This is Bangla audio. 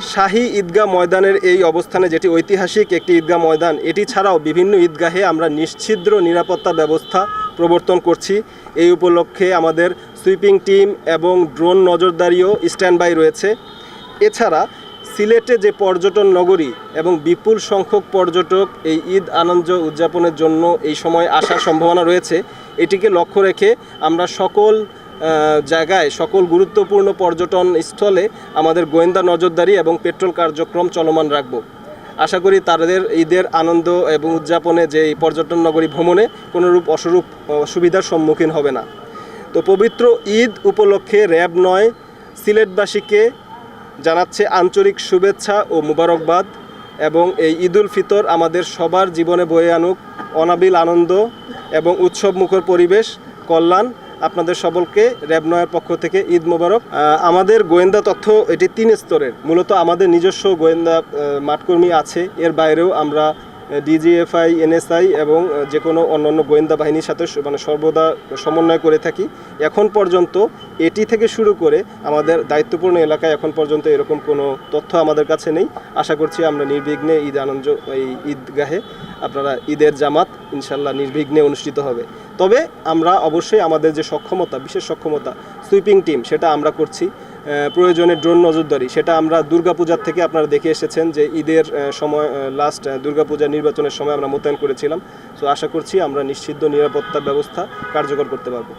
শাহী ঈদগাহ ময়দানের এই অবস্থানে, যেটি ঐতিহাসিক একটি ঈদগাহ ময়দান, এটি ছাড়াও বিভিন্ন ঈদগাহে আমরা নিশ্ছিদ্র নিরাপত্তা ব্যবস্থা প্রবর্তন করছি। এই উপলক্ষে আমাদের সুইপিং টিম এবং ড্রোন নজরদারিও স্ট্যান্ড বাই রয়েছে। এছাড়া সিলেটে যে পর্যটন নগরী এবং বিপুল সংখ্যক পর্যটক এই ঈদ আনন্দ উদযাপনের জন্য এই সময় আসার সম্ভাবনা রয়েছে, এটিকে লক্ষ্য রেখে আমরা সকল জায়গায়, সকল গুরুত্বপূর্ণ পর্যটন স্থলে আমাদের গোয়েন্দা নজরদারি এবং পেট্রোল কার্যক্রম চলমান রাখব। আশা করি তাদের ঈদের আনন্দ এবং উদযাপনে যে এই পর্যটন নগরী ভ্রমণে কোনোরূপ অসুবিধার সম্মুখীন হবে না। তো পবিত্র ঈদ উপলক্ষে র্যাব ৯ সিলেটবাসীকে জানাচ্ছে আন্তরিক শুভেচ্ছা ও মুবারকবাদ, এবং এই ঈদুল ফিতর আমাদের সবার জীবনে বয়ে আনুক অনাবিল আনন্দ এবং উৎসবমুখর পরিবেশ, কল্যাণ। আপনাদের সকলকে র্যাব ৯-এর পক্ষ থেকে ঈদ মোবারক। আমাদের গোয়েন্দা তথ্য এটি 3 স্তরের। মূলত আমাদের নিজস্ব গোয়েন্দা মাঠকর্মী আছে, এর বাইরেও আমরা ডিজিএফআই, এনএসআই এবং যে কোনো অন্যান্য গোয়েন্দা বাহিনীর সাথে সর্বদা সমন্বয় করে থাকি। এখন পর্যন্ত এটি থেকে শুরু করে আমাদের দায়িত্বপূর্ণ এলাকায় এখন পর্যন্ত এরকম কোনো তথ্য আমাদের কাছে নেই। আশা করছি আমরা নির্বিঘ্নে ঈদ আনন্দ এই ঈদগাহে আপনারা ঈদের জামাত ইনশাল্লাহ নির্বিঘ্নে অনুষ্ঠিত হবে। তবে আমরা অবশ্যই আমাদের যে সক্ষমতা, বিশেষ সক্ষমতা সুইপিং টিম, সেটা আমরা করছি। প্রয়োজনে ড্রোন নজরদারি, সেটা আমরা দুর্গাপূজার থেকে আপনারা দেখে এসেছেন যে ঈদের সময় লাস্ট দুর্গাপূজা নির্বাচনের সময় আমরা মোতায়েন করেছিলাম। সো আশা করছি আমরা নিশ্চিত নিরাপত্তা ব্যবস্থা কার্যকর করতে পারবো।